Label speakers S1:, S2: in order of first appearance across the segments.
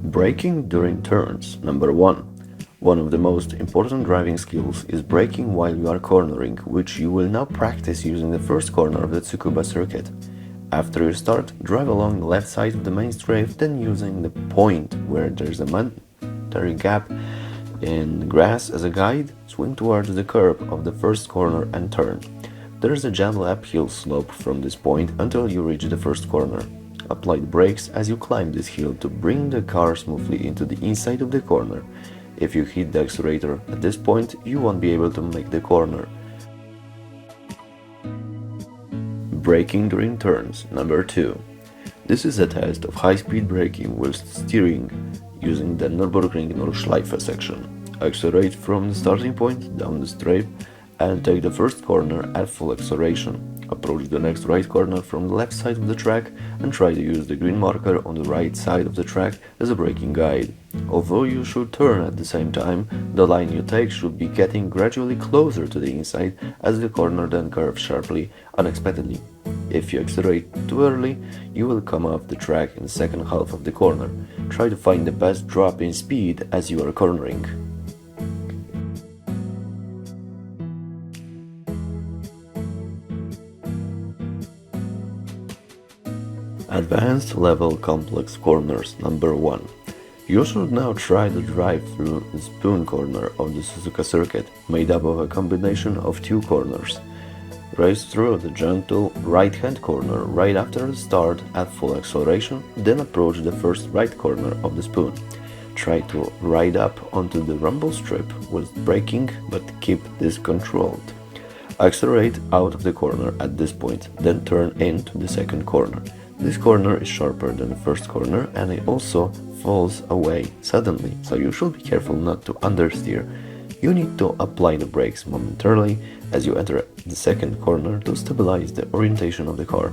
S1: Braking during turns. Number 1. One of the most important driving skills is braking while you are cornering, which you will now practice using the first corner of the Tsukuba circuit. After you start, drive along the left side of the main straight, then using the point where there's a momentary gap in grass as a guide, swing towards the curb of the first corner and turn. There is a gentle uphill slope from this point until you reach the first corner. Apply the brakes as you climb this hill to bring the car smoothly into the inside of the corner. If you hit the accelerator at this point, you won't be able to make the corner. Braking during turns. Number 2. This is a test of high-speed braking whilst steering using the Nürburgring Nordschleife section. Accelerate from the starting point down the straight and take the first corner at full acceleration. Approach the next right corner from the left side of the track and try to use the green marker on the right side of the track as a braking guide. Although you should turn at the same time, the line you take should be getting gradually closer to the inside as the corner then curves sharply, unexpectedly. If you accelerate too early, you will come off the track in the second half of the corner. Try to find the best drop in speed as you are cornering. Advanced level complex corners. Number 1. You should now try to drive through the spoon corner of the Suzuka circuit, made up of a combination of two corners. Race through the gentle right-hand corner right after the start at full acceleration, then approach the first right corner of the spoon. Try to ride up onto the rumble strip with braking, but keep this controlled. Accelerate out of the corner at this point, then turn into the second corner. This corner is sharper than the first corner and it also falls away suddenly, so you should be careful not to understeer. You need to apply the brakes momentarily as you enter the second corner to stabilize the orientation of the car.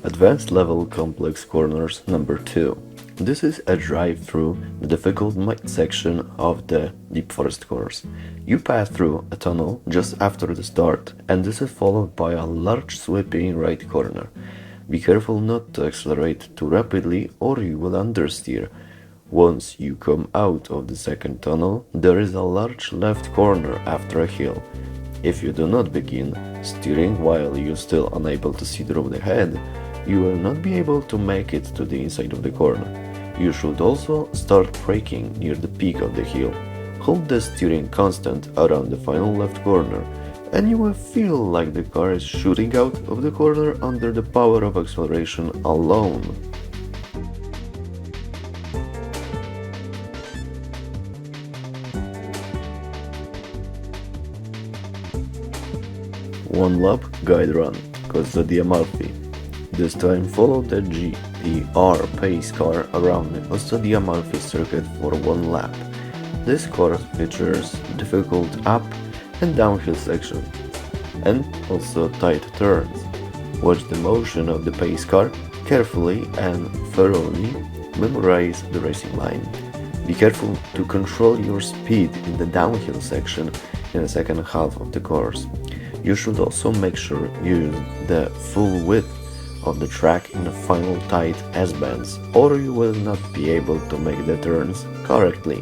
S1: Advanced level complex corners. Number 2. This is a drive through the difficult mud section of the Deep Forest course. You pass through a tunnel just after the start, and this is followed by a large sweeping right corner. Be careful not to accelerate too rapidly or you will understeer. Once you come out of the second tunnel, there is a large left corner after a hill. If you do not begin steering while you're still unable to see the road ahead, you will not be able to make it to the inside of the corner. You should also start braking near the peak of the hill. Hold the steering constant around the final left corner, and you will feel like the car is shooting out of the corner under the power of acceleration alone. One lap guide run, Costa di Amalfi. This time follow the GTR pace car around the Costa di Amalfi circuit for one lap. This course features difficult up and downhill sections and also tight turns. Watch the motion of the pace car carefully and thoroughly memorize the racing line. Be careful to control your speed in the downhill section in the second half of the course. You should also make sure you use the full width of the track in the final tight S-bands, or you will not be able to make the turns correctly.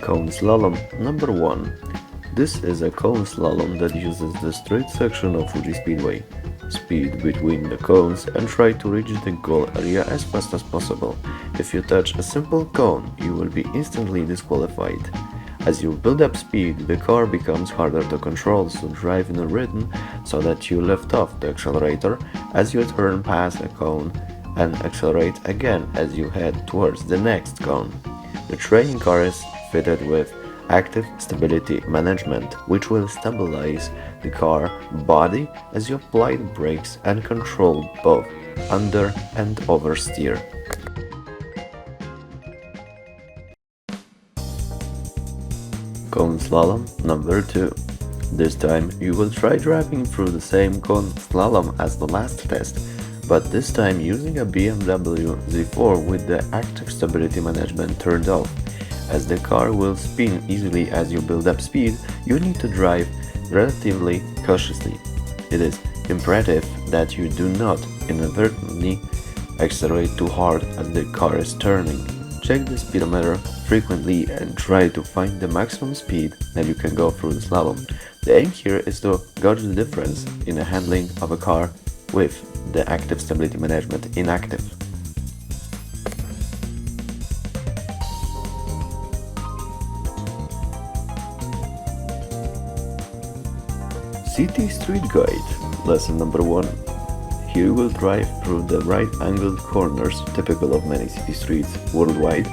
S1: Cone Slalom number 1. This is a cone slalom that uses the straight section of Fuji Speedway. Speed between the cones and try to reach the goal area as fast as possible. If you touch a simple cone, you will be instantly disqualified. As you build up speed, the car becomes harder to control, so drive in a rhythm so that you lift off the accelerator as you turn past a cone and accelerate again as you head towards the next cone. The training car is fitted with active stability management, which will stabilize the car body as you apply the brakes and control both under and oversteer. Cone Slalom number 2. This time you will try driving through the same cone slalom as the last test, but this time using a BMW Z4 with the active stability management turned off. As the car will spin easily as you build up speed, you need to drive relatively cautiously. It is imperative that you do not inadvertently accelerate too hard as the car is turning. Check the speedometer frequently and try to find the maximum speed that you can go through the slalom. The aim here is to gauge the difference in the handling of a car with the active stability management inactive. City Street Guide Lesson number 1. Here you will drive through the right-angled corners typical of many city streets worldwide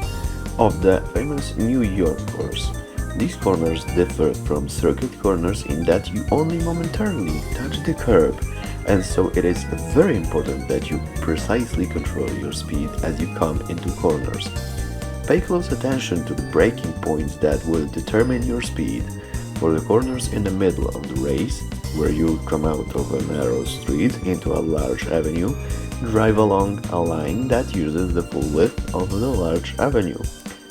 S1: of the famous New York course. These corners differ from circuit corners in that you only momentarily touch the curb, and so it is very important that you precisely control your speed as you come into corners. Pay close attention to the braking points that will determine your speed. For the corners in the middle of the race, where you come out of a narrow street into a large avenue, drive along a line that uses the full width of the large avenue.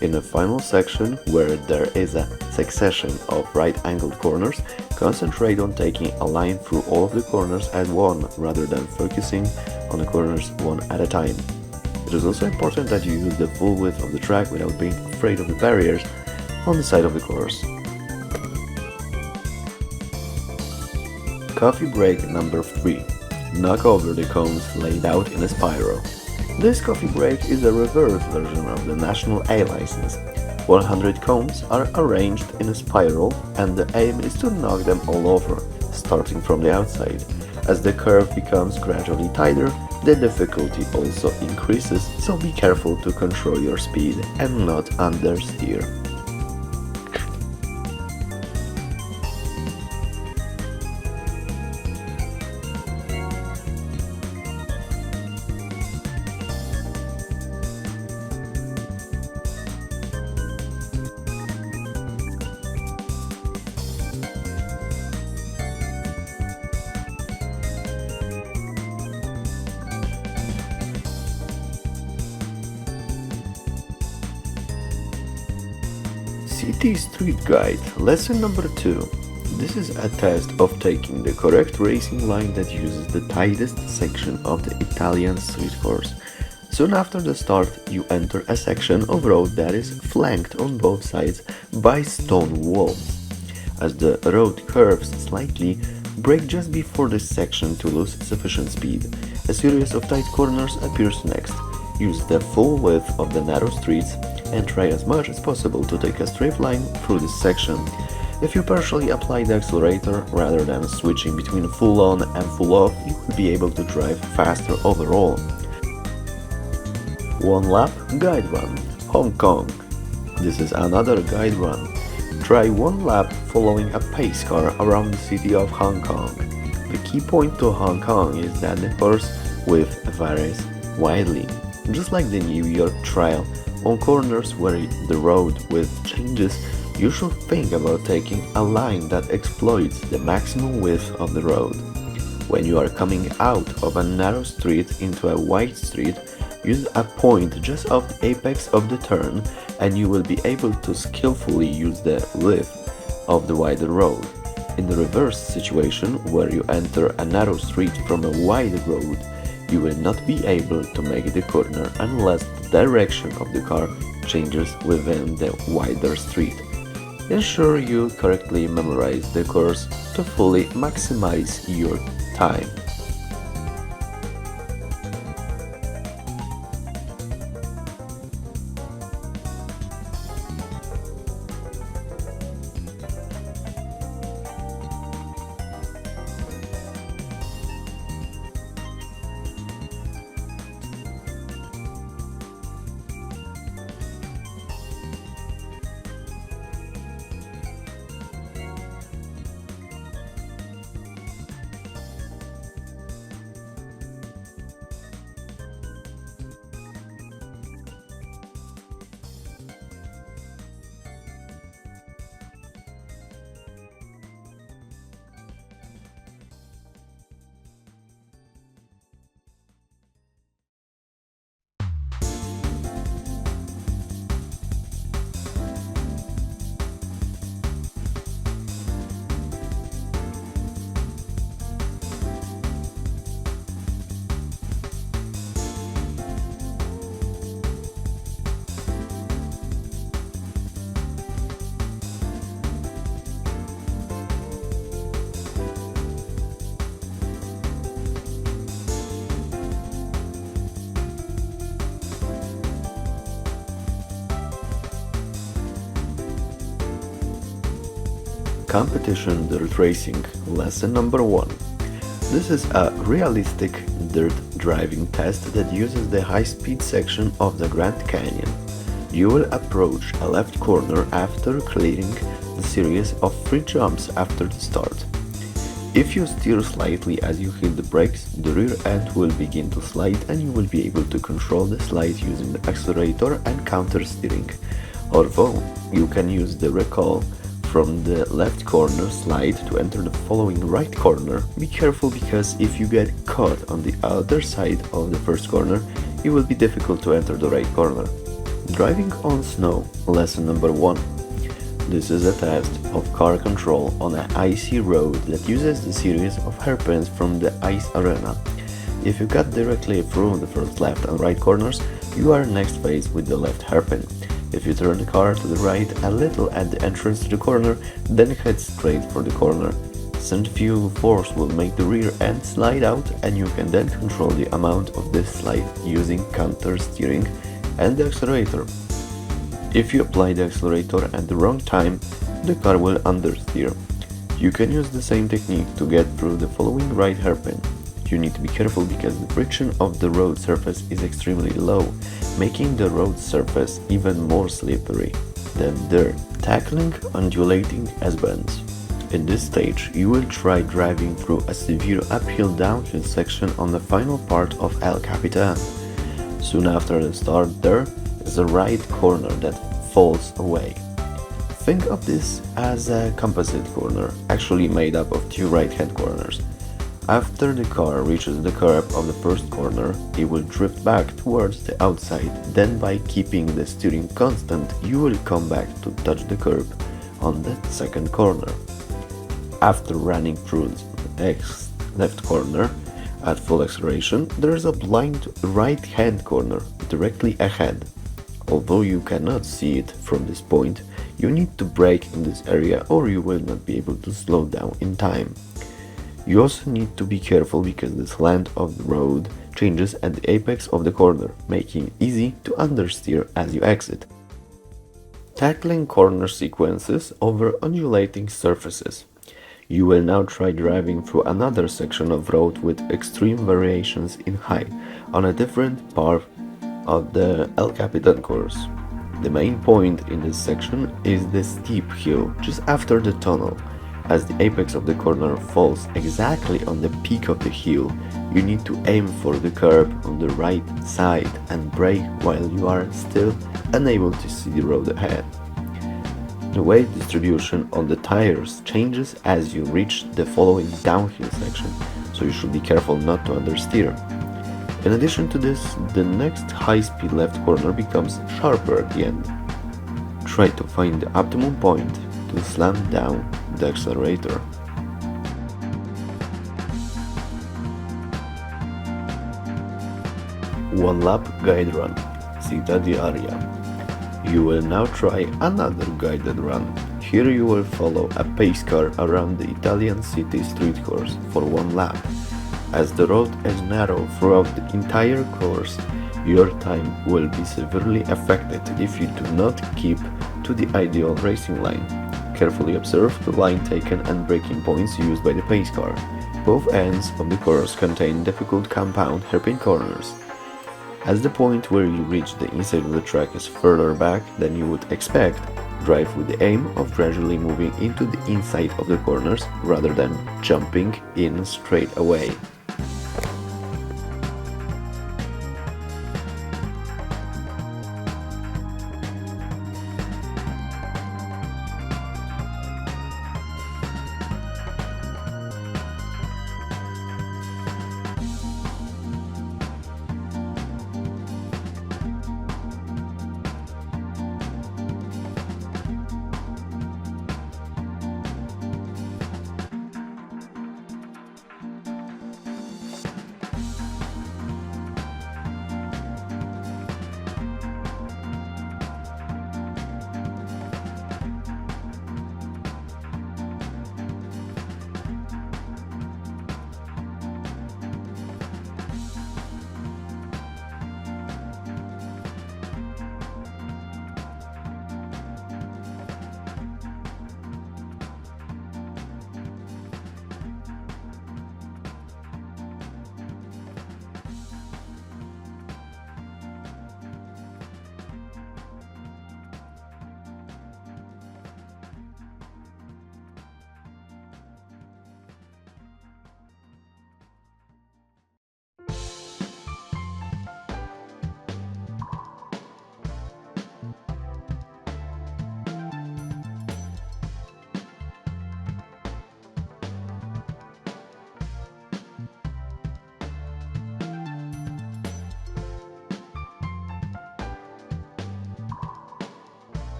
S1: In the final section, where there is a succession of right-angled corners, concentrate on taking a line through all of the corners at one rather than focusing on the corners one at a time. It is also important that you use the full width of the track without being afraid of the barriers on the side of the course. Coffee break number 3. Knock over the cones laid out in a spiral. This coffee break is a reverse version of the National A license. 100 cones are arranged in a spiral and the aim is to knock them all over, starting from the outside. As the curve becomes gradually tighter, the difficulty also increases, so be careful to control your speed and not understeer. City Street Guide Lesson number 2. This is a test of taking the correct racing line that uses the tightest section of the Italian street course. Soon after the start, you enter a section of road that is flanked on both sides by stone walls. As the road curves slightly, brake just before this section to lose sufficient speed. A series of tight corners appears next. Use the full width of the narrow streets and try as much as possible to take a straight line through this section. If you partially apply the accelerator rather than switching between full on and full off, you will be able to drive faster overall. One lap guide run, Hong Kong. This is another guide run. Try one lap following a pace car around the city of Hong Kong. The key point to Hong Kong is that the course width varies widely. Just like the New York Trail, on corners where the road width changes, you should think about taking a line that exploits the maximum width of the road. When you are coming out of a narrow street into a wide street, use a point just off the apex of the turn and you will be able to skillfully use the width of the wider road. In the reverse situation, where you enter a narrow street from a wide road, you will not be able to make the corner unless the direction of the car changes within the wider street. Ensure you correctly memorize the course to fully maximize your time. Competition Dirt Racing Lesson number 1. This is a realistic dirt driving test that uses the high-speed section of the Grand Canyon. You will approach a left corner after clearing the series of 3 jumps after the start. If you steer slightly as you hit the brakes, the rear end will begin to slide and you will be able to control the slide using the accelerator and counter steering. Although you can use the recall from the left corner slide to enter the following right corner, be careful because if you get caught on the other side of the first corner, it will be difficult to enter the right corner. Driving on snow, lesson number 1. This is a test of car control on an icy road that uses the series of hairpins from the ice arena. If you cut directly through the first left and right corners, you are next faced with the left hairpin. If you turn the car to the right a little at the entrance to the corner, then head straight for the corner. Centrifugal force will make the rear end slide out and you can then control the amount of this slide using counter steering and the accelerator. If you apply the accelerator at the wrong time, the car will understeer. You can use the same technique to get through the following right hairpin. You need to be careful because the friction of the road surface is extremely low, making the road surface even more slippery than dirt, tackling undulating S-bends. In this stage, you will try driving through a severe uphill-downhill section on the final part of El Capitan. Soon after the start, there is a right corner that falls away. Think of this as a composite corner, actually made up of 2 right-hand corners. After the car reaches the curb of the first corner, it will drift back towards the outside, then by keeping the steering constant, you will come back to touch the curb on the second corner. After running through the next left corner at full acceleration, there is a blind right-hand corner directly ahead. Although you cannot see it from this point, you need to brake in this area or you will not be able to slow down in time. You also need to be careful because the slant of the road changes at the apex of the corner, making it easy to understeer as you exit. Tackling corner sequences over undulating surfaces. You will now try driving through another section of road with extreme variations in height on a different part of the El Capitan course. The main point in this section is the steep hill just after the tunnel. As the apex of the corner falls exactly on the peak of the hill, you need to aim for the curb on the right side and brake while you are still unable to see the road ahead. The weight distribution on the tires changes as you reach the following downhill section, so you should be careful not to understeer. In addition to this, the next high-speed left corner becomes sharper at the end. Try to find the optimum point to slam down the accelerator. One lap guide run, Cita Diaria. You will now try another guided run. Here you will follow a pace car around the Italian city street course for one lap. As the road is narrow throughout the entire course, your time will be severely affected if you do not keep to the ideal racing line. Carefully observe the line taken and braking points used by the pace car. Both ends of the course contain difficult compound hairpin corners. As the point where you reach the inside of the track is further back than you would expect, drive with the aim of gradually moving into the inside of the corners rather than jumping in straight away.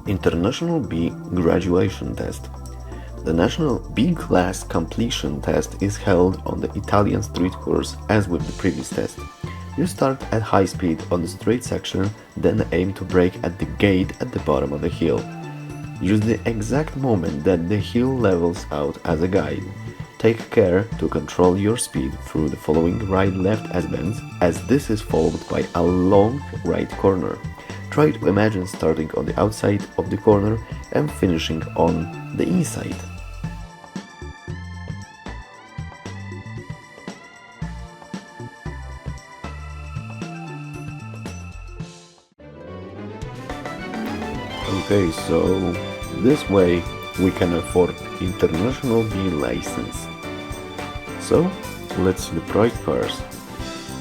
S1: International B Graduation Test. The National B-Class Completion Test is held on the Italian street course as with the previous test. You start at high speed on the straight section, then aim to brake at the gate at the bottom of the hill. Use the exact moment that the hill levels out as a guide. Take care to control your speed through the following right-left S-bends, as this is followed by a long right corner. Try to imagine starting on the outside of the corner and finishing on the inside. Okay, so this way we can afford International B license. So let's see the price cars.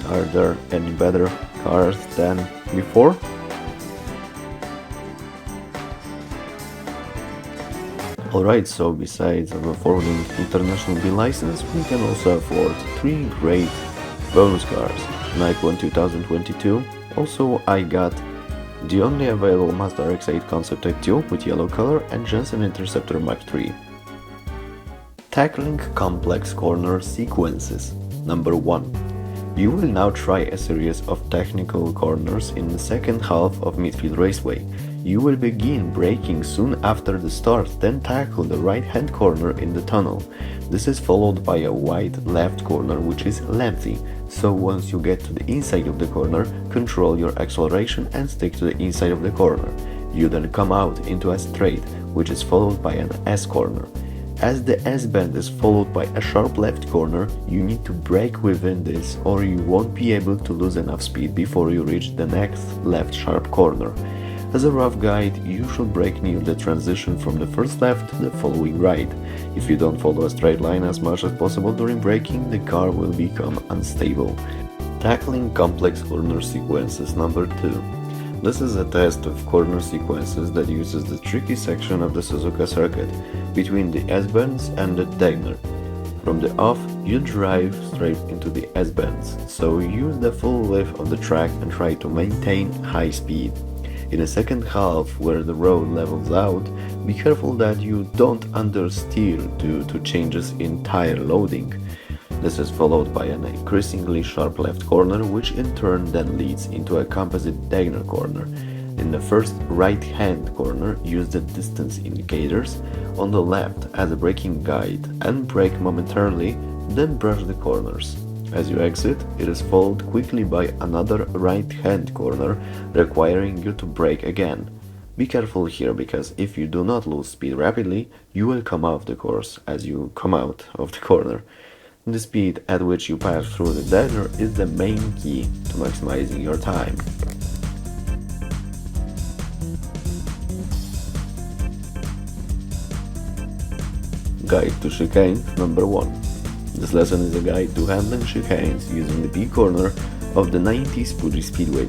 S1: Are there any better cars than before? Alright, so besides of affording International B license, we can also afford 3 great bonus cars. Night 1 2022. Also, I got the only available Mazda RX-8 Concept Type 2 with yellow color and Jensen Interceptor Mach 3. Tackling complex corner sequences. Number 1. You will now try a series of technical corners in the second half of Midfield Raceway. You will begin braking soon after the start, then tackle the right-hand corner in the tunnel. This is followed by a wide left corner which is lengthy, so once you get to the inside of the corner, control your acceleration and stick to the inside of the corner. You then come out into a straight, which is followed by an S corner. As the S-bend is followed by a sharp left corner, you need to brake within this or you won't be able to lose enough speed before you reach the next left sharp corner. As a rough guide, you should brake near the transition from the first left to the following right. If you don't follow a straight line as much as possible during braking, the car will become unstable. Tackling complex corner sequences. Number 2. This is a test of corner sequences that uses the tricky section of the Suzuka circuit between the S-bends and the Dagner. From the off, you drive straight into the S-bends, so use the full width of the track and try to maintain high speed. In the second half, where the road levels out, be careful that you don't understeer due to changes in tire loading. This is followed by an increasingly sharp left corner, which in turn then leads into a composite diagonal corner. In the first right-hand corner, use the distance indicators on the left as a braking guide and brake momentarily, then brush the corners. As you exit, it is followed quickly by another right-hand corner, requiring you to brake again. Be careful here because if you do not lose speed rapidly, you will come off the course as you come out of the corner. The speed at which you pass through the dagger is the main key to maximizing your time. Guide to Chicanes number 1. This lesson is a guide to handling chicanes using the B-corner of the 90s Fuji Speedway.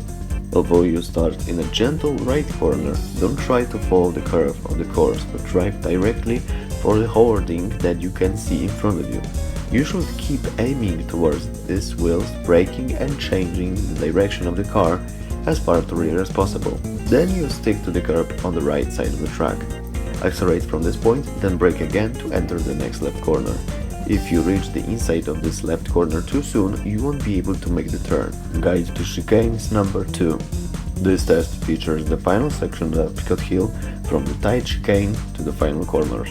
S1: Although you start in a gentle right corner, don't try to follow the curve of the course but drive directly for the hoarding that you can see in front of you. You should keep aiming towards this whilst braking and changing the direction of the car as far to rear as possible. Then you stick to the curb on the right side of the track. Accelerate from this point, then brake again to enter the next left corner. If you reach the inside of this left corner too soon, you won't be able to make the turn. Guide to Chicanes number 2. This test features the final section of Picot Hill from the tight chicane to the final corner.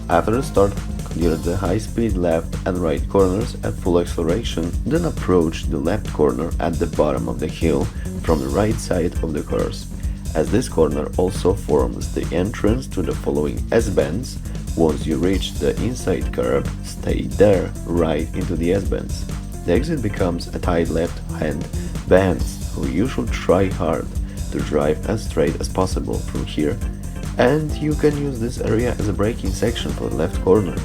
S1: After the start, clear the high-speed left and right corners at full acceleration, then approach the left corner at the bottom of the hill from the right side of the course. As this corner also forms the entrance to the following S-bends, once you reach the inside curb, stay there right into the S-bends. The exit becomes a tight left-hand bend, so you should try hard to drive as straight as possible through here, and you can use this area as a braking section for the left corner.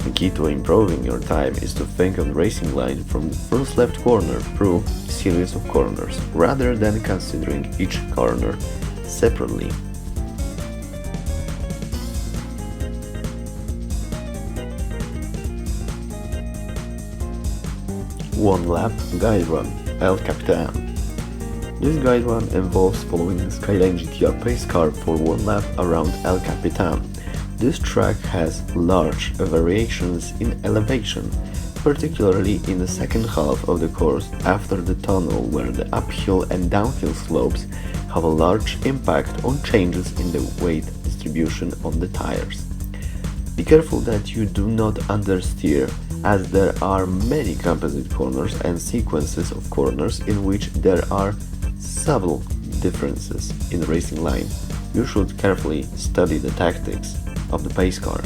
S1: The key to improving your time is to think of the racing line from the first left corner through a series of corners, rather than considering each corner separately. One lap guide run, El Capitan. This guide run involves following the Skyline GTR pace car for one lap around El Capitan. This track has large variations in elevation, particularly in the second half of the course after the tunnel, where the uphill and downhill slopes have a large impact on changes in the weight distribution on the tires. Be careful that you do not understeer, as there are many composite corners and sequences of corners in which there are subtle differences in the racing line. You should carefully study the tactics of the pace car.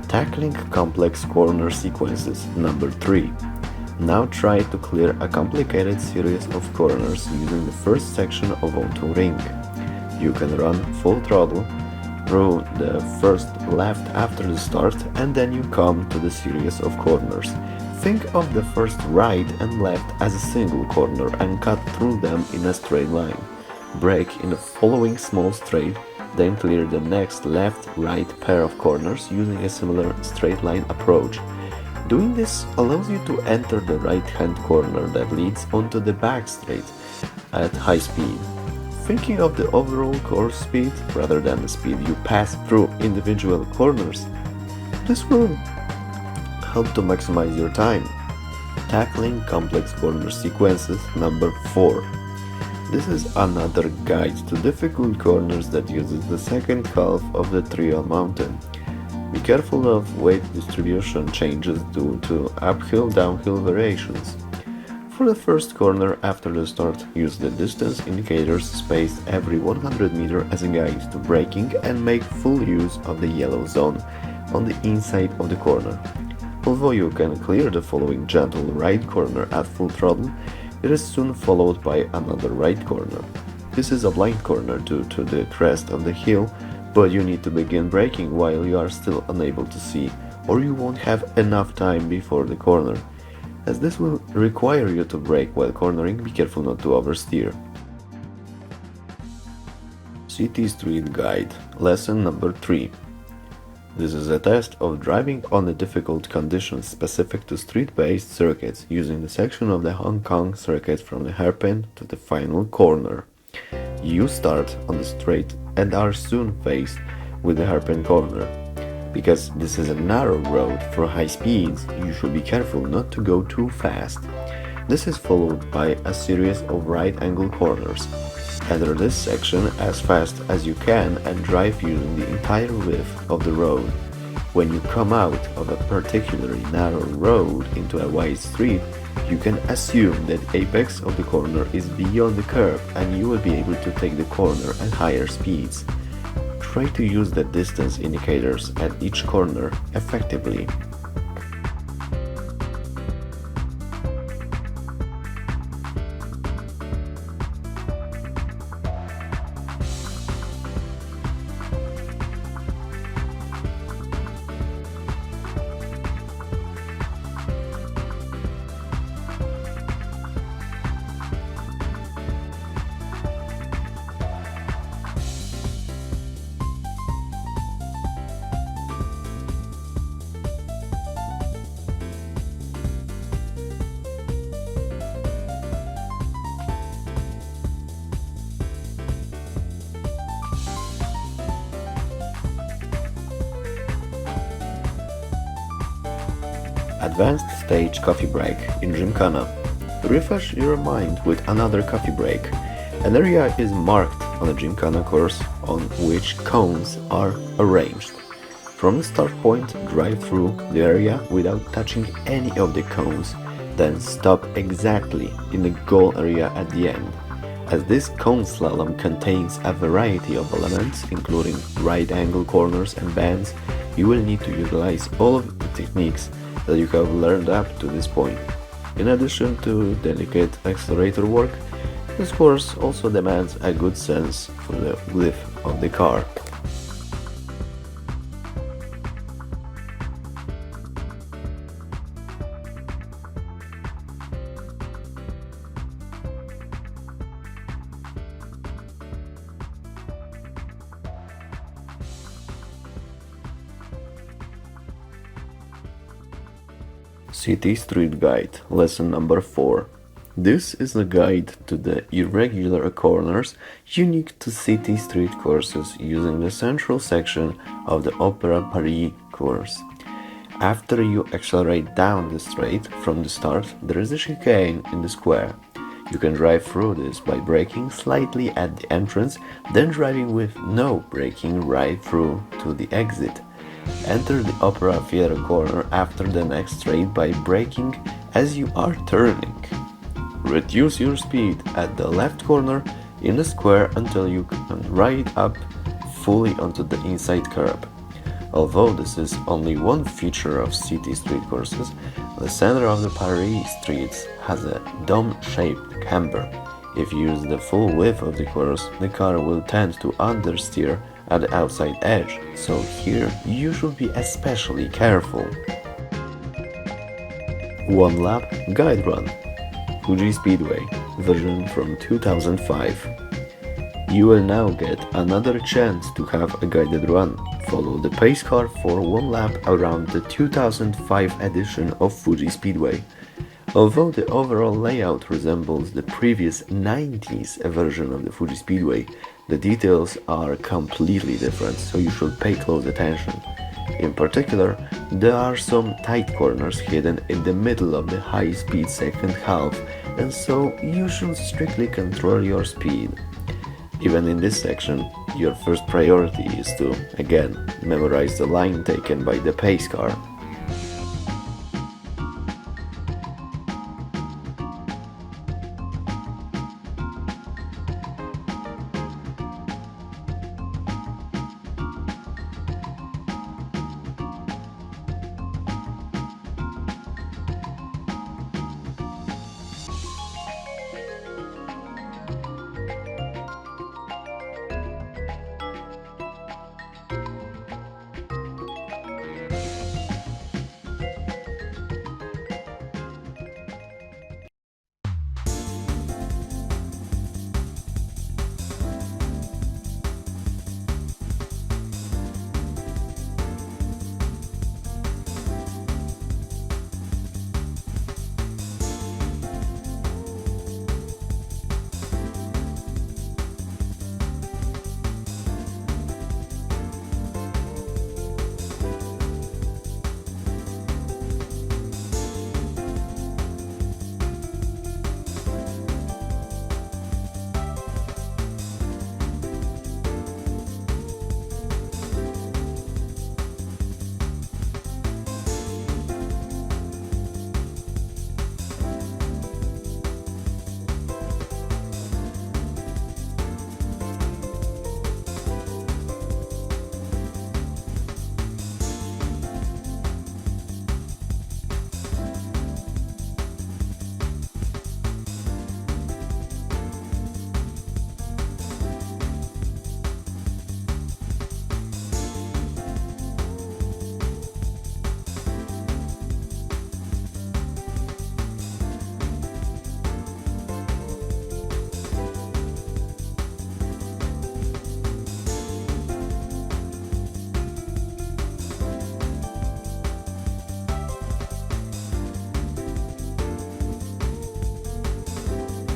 S1: Tackling complex corner sequences, number 3. Now try to clear a complicated series of corners using the first section of Auto Ring. You can run full throttle through the first left after the start, and then you come to the series of corners. Think of the first right and left as a single corner and cut through them in a straight line. Brake in the following small straight, then clear the next left-right pair of corners using a similar straight line approach. Doing this allows you to enter the right-hand corner that leads onto the back straight at high speed. Thinking of the overall course speed rather than the speed you pass through individual corners, this will help to maximize your time. Tackling complex corner sequences, number 4. This is another guide to difficult corners that uses the second half of the trial mountain. Be careful of weight distribution changes due to uphill-downhill variations. For the first corner after the start, use the distance indicators spaced every 100 meters as a guide to braking and make full use of the yellow zone on the inside of the corner. Although you can clear the following gentle right corner at full throttle, it is soon followed by another right corner. This is a blind corner due to the crest of the hill, but you need to begin braking while you are still unable to see, or you won't have enough time before the corner. As this will require you to brake while cornering, be careful not to oversteer. City Street Guide, lesson number 3. This is a test of driving on the difficult conditions specific to street-based circuits using the section of the Hong Kong circuit from the hairpin to the final corner. You start on the straight and are soon faced with the hairpin corner. Because this is a narrow road for high speeds, you should be careful not to go too fast. This is followed by a series of right-angle corners. Enter this section as fast as you can and drive using the entire width of the road. When you come out of a particularly narrow road into a wide street, you can assume that the apex of the corner is beyond the curb and you will be able to take the corner at higher speeds. Try to use the distance indicators at each corner effectively. Advanced Stage Coffee Break in Gymkhana. Refresh your mind with another coffee break. An area is marked on a Gymkhana course on which cones are arranged. From the start point, drive through the area without touching any of the cones, then stop exactly in the goal area at the end. As this cone slalom contains a variety of elements, including right-angle corners and bends, you will need to utilize all of the techniques that you have learned up to this point. In addition to delicate accelerator work, this course also demands a good sense for the width of the car. City Street Guide, lesson number 4. This is a guide to the irregular corners unique to city street courses using the central section of the Opera Paris course. After you accelerate down the straight from the start, there is a chicane in the square. You can drive through this by braking slightly at the entrance, then driving with no braking right through to the exit. Enter the Opera Theatre corner after the next straight by braking as you are turning. Reduce your speed at the left corner in the square until you can ride up fully onto the inside curb. Although this is only one feature of city street courses, the center of the Paris streets has a dome-shaped camber. If you use the full width of the course, the car will tend to understeer at the outside edge, so here you should be especially careful. One Lap Guide Run Fuji Speedway version from 2005. You will now get another chance to have a guided run. Follow the pace car for one lap around the 2005 edition of Fuji Speedway. Although the overall layout resembles the previous 90s version of the Fuji Speedway, the details are completely different, so you should pay close attention. In particular, there are some tight corners hidden in the middle of the high-speed second half, and so you should strictly control your speed. Even in this section, your first priority is to, again, memorize the line taken by the pace car.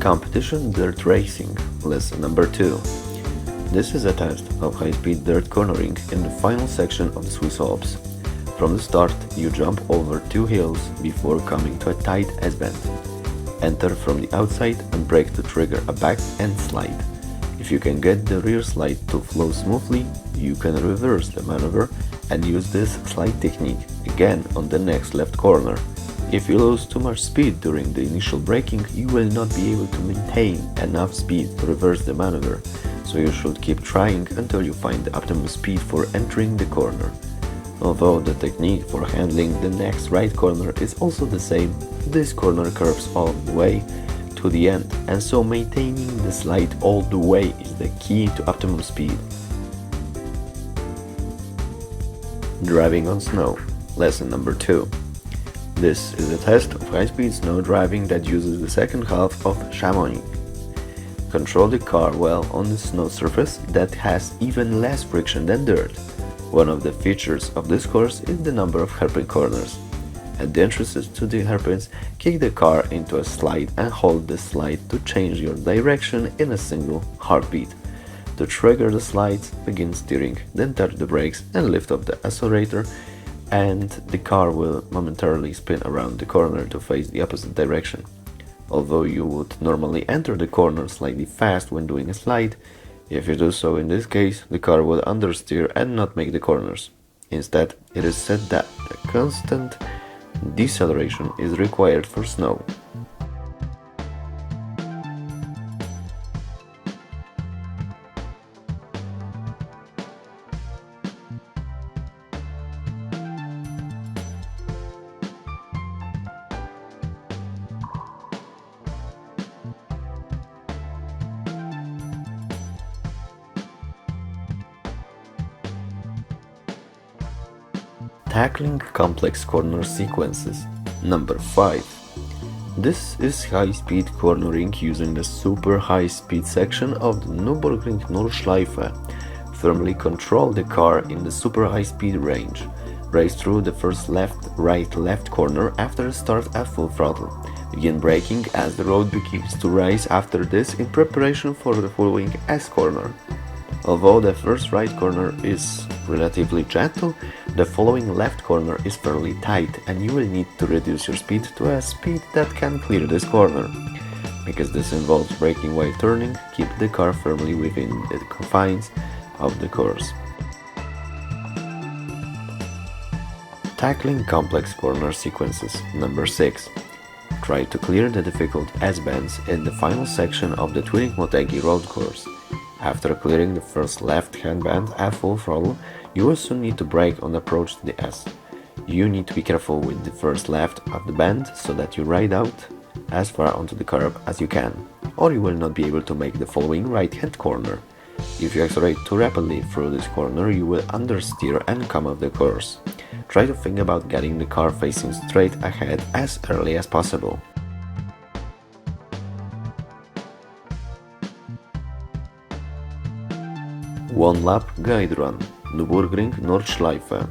S1: Competition Dirt Racing, lesson number 2. This is a test of high-speed dirt cornering in the final section of the Swiss Alps. From the start, you jump over 2 hills before coming to a tight S-bend. Enter from the outside and brake to trigger a back end slide. If you can get the rear slide to flow smoothly, you can reverse the maneuver and use this slide technique again on the next left corner. If you lose too much speed during the initial braking, you will not be able to maintain enough speed to reverse the maneuver, so you should keep trying until you find the optimum speed for entering the corner. Although the technique for handling the next right corner is also the same, this corner curves all the way to the end, and so maintaining the slide all the way is the key to optimum speed. Driving on snow, lesson number 2. This is a test of high-speed snow driving that uses the second half of Chamonix. Control the car well on the snow surface that has even less friction than dirt. One of the features of this course is the number of hairpin corners. At the entrances to the hairpins, kick the car into a slide and hold the slide to change your direction in a single heartbeat. To trigger the slides, begin steering, then touch the brakes and lift up the accelerator, and the car will momentarily spin around the corner to face the opposite direction. Although you would normally enter the corner slightly fast when doing a slide, if you do so in this case, the car will understeer and not make the corners. Instead, it is said that a constant deceleration is required for snow. Tackling complex corner sequences. Number 5. This is high-speed cornering using the super high-speed section of the Nürburgring Nordschleife. Firmly control the car in the super high-speed range. Race through the first left, right, left corner after start at full throttle. Begin braking as the road begins to rise after this in preparation for the following S corner. Although the first right corner is relatively gentle, the following left corner is fairly tight and you will need to reduce your speed to a speed that can clear this corner. Because this involves braking while turning, keep the car firmly within the confines of the course. Tackling complex corner sequences. Number 6. Try to clear the difficult S-bends in the final section of the Turismo road course. After clearing the first left-hand bend at full throttle, you will soon need to brake on approach to the S. You need to be careful with the first left of the bend so that you ride out as far onto the curb as you can, or you will not be able to make the following right-hand corner. If you accelerate too rapidly through this corner, you will understeer and come off the course. Try to think about getting the car facing straight ahead as early as possible. One lap guide run, Nürburgring Nordschleife.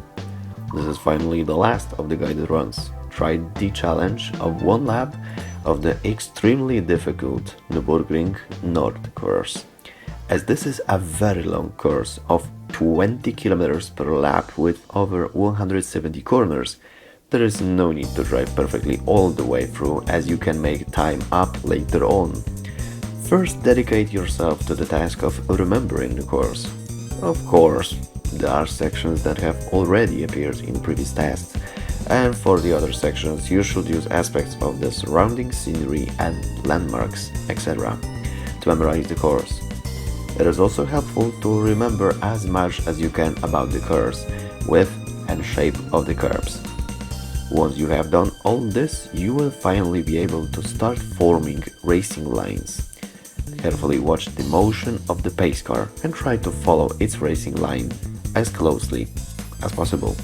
S1: This is finally the last of the guided runs. Try the challenge of one lap of the extremely difficult Nürburgring Nord course. As this is a very long course of 20 km per lap with over 170 corners, there is no need to drive perfectly all the way through, as you can make time up later on. First, dedicate yourself to the task of remembering the course. Of course, there are sections that have already appeared in previous tests, and for the other sections you should use aspects of the surrounding scenery and landmarks, etc. to memorize the course. It is also helpful to remember as much as you can about the course, width and shape of the curbs. Once you have done all this, you will finally be able to start forming racing lines. Carefully watch the motion of the pace car and try to follow its racing line as closely as possible.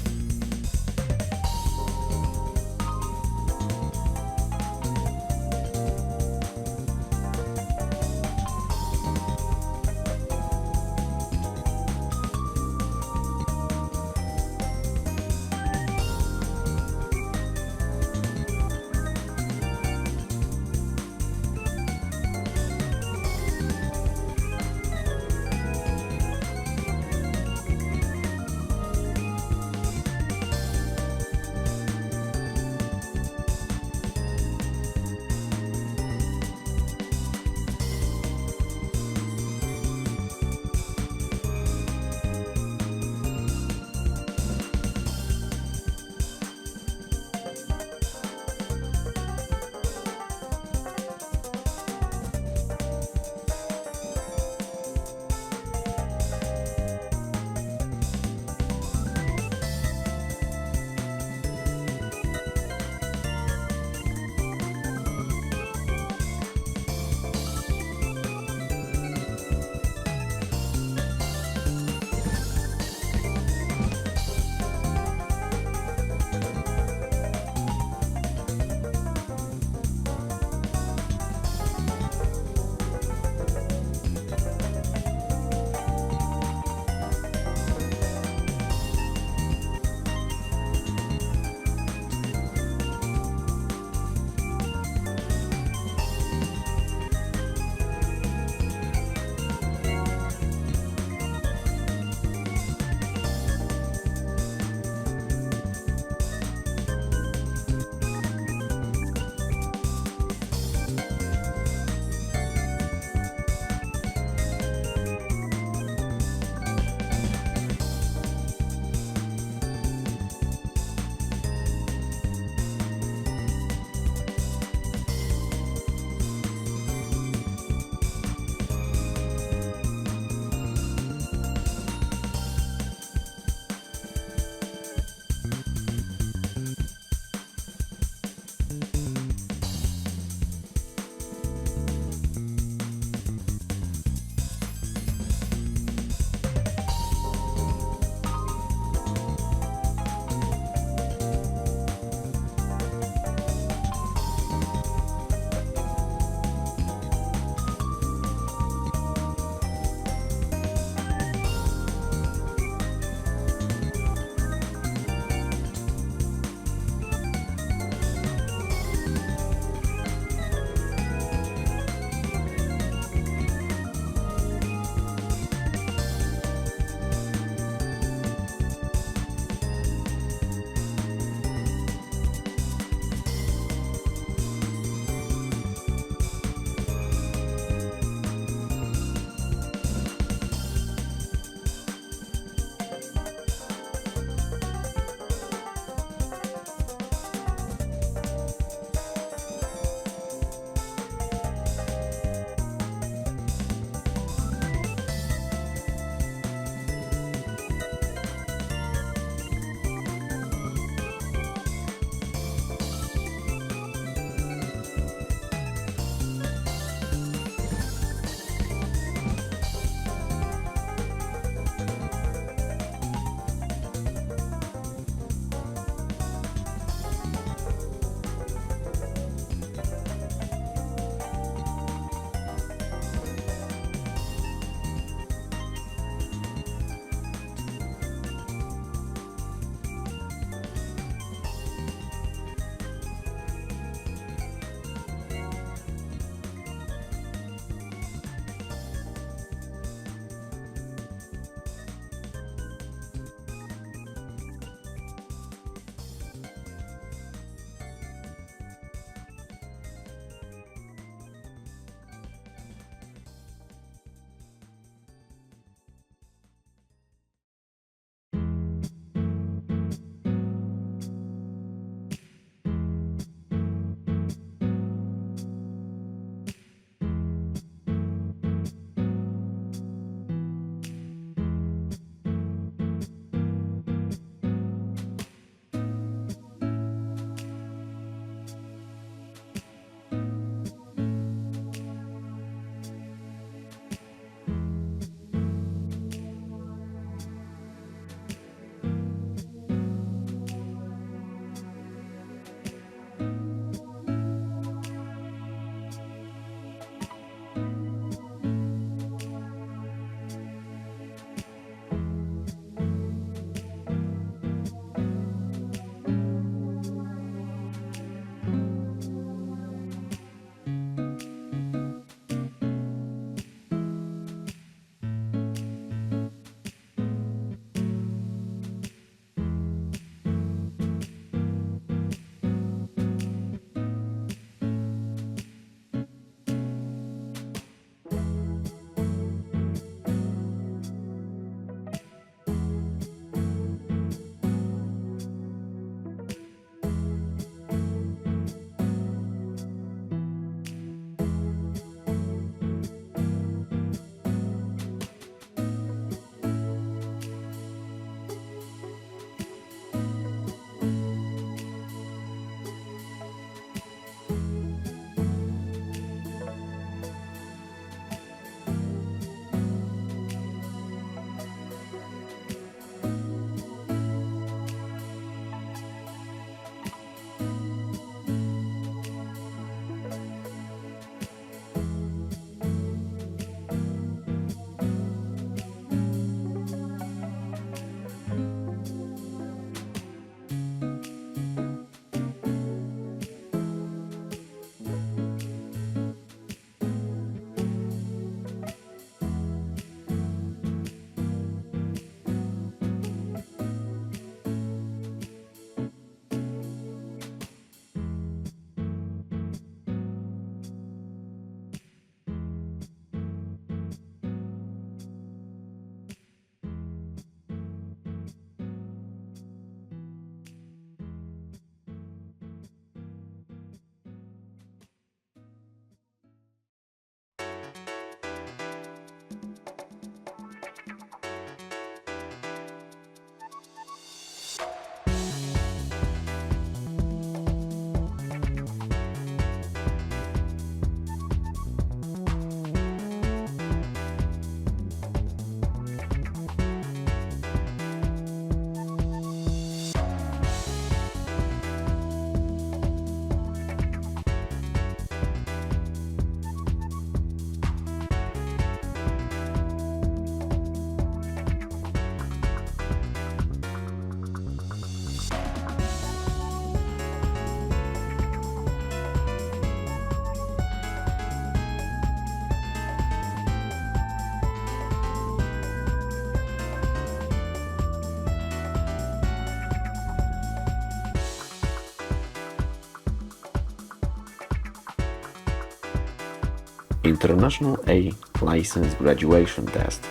S1: International A License Graduation Test.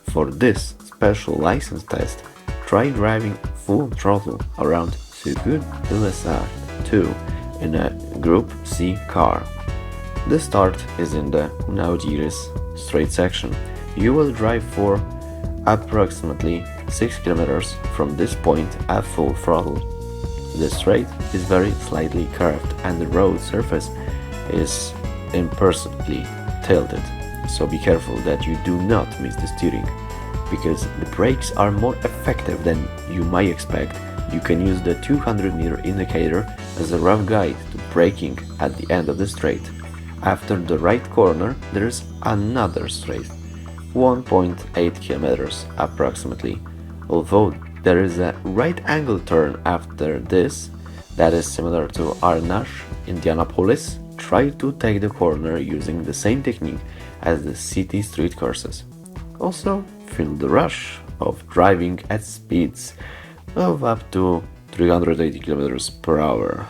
S1: For this special license test, try driving full throttle around Sucur Ilesa 2 in a Group C car. The start is in the Unaudiris straight section. You will drive for approximately 6 kilometers from this point at full throttle. The straight is very slightly curved and the road surface is imperceptibly tilted, so be careful that you do not miss the steering. Because the brakes are more effective than you might expect, you can use the 200-meter indicator as a rough guide to braking at the end of the straight. After the right corner, there is another straight, 1.8 kilometers approximately. Although there is a right angle turn after this that is similar to Arnash, Indianapolis, try to take the corner using the same technique as the city street courses. Also, feel the rush of driving at speeds of up to 380 kilometers per hour.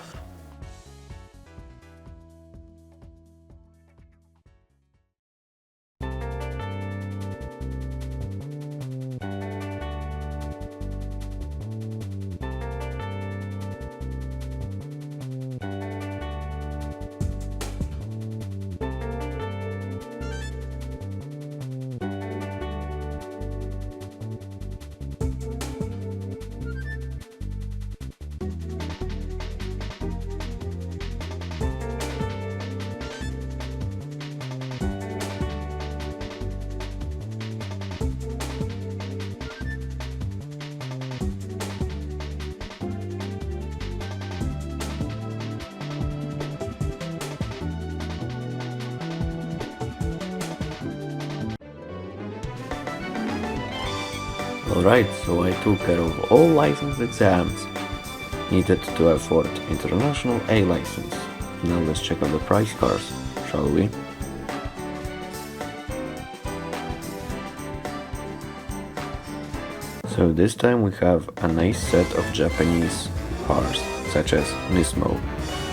S1: Alright, so I took care of all license exams needed to afford International A license. Now let's check on the price cars, shall we? So this time we have a nice set of Japanese cars, such as Turismo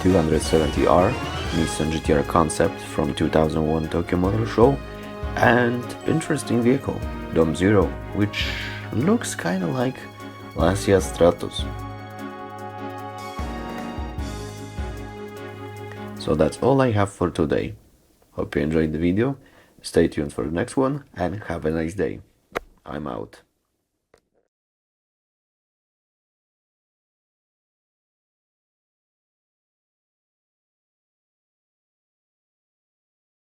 S1: 270R, Nissan GTR concept from 2001 Tokyo Motor Show, and interesting vehicle, Dom Zero, which looks kinda like Lancia Stratos. So that's all I have for today. Hope you enjoyed the video, stay tuned for the next one, and have a nice day. I'm out.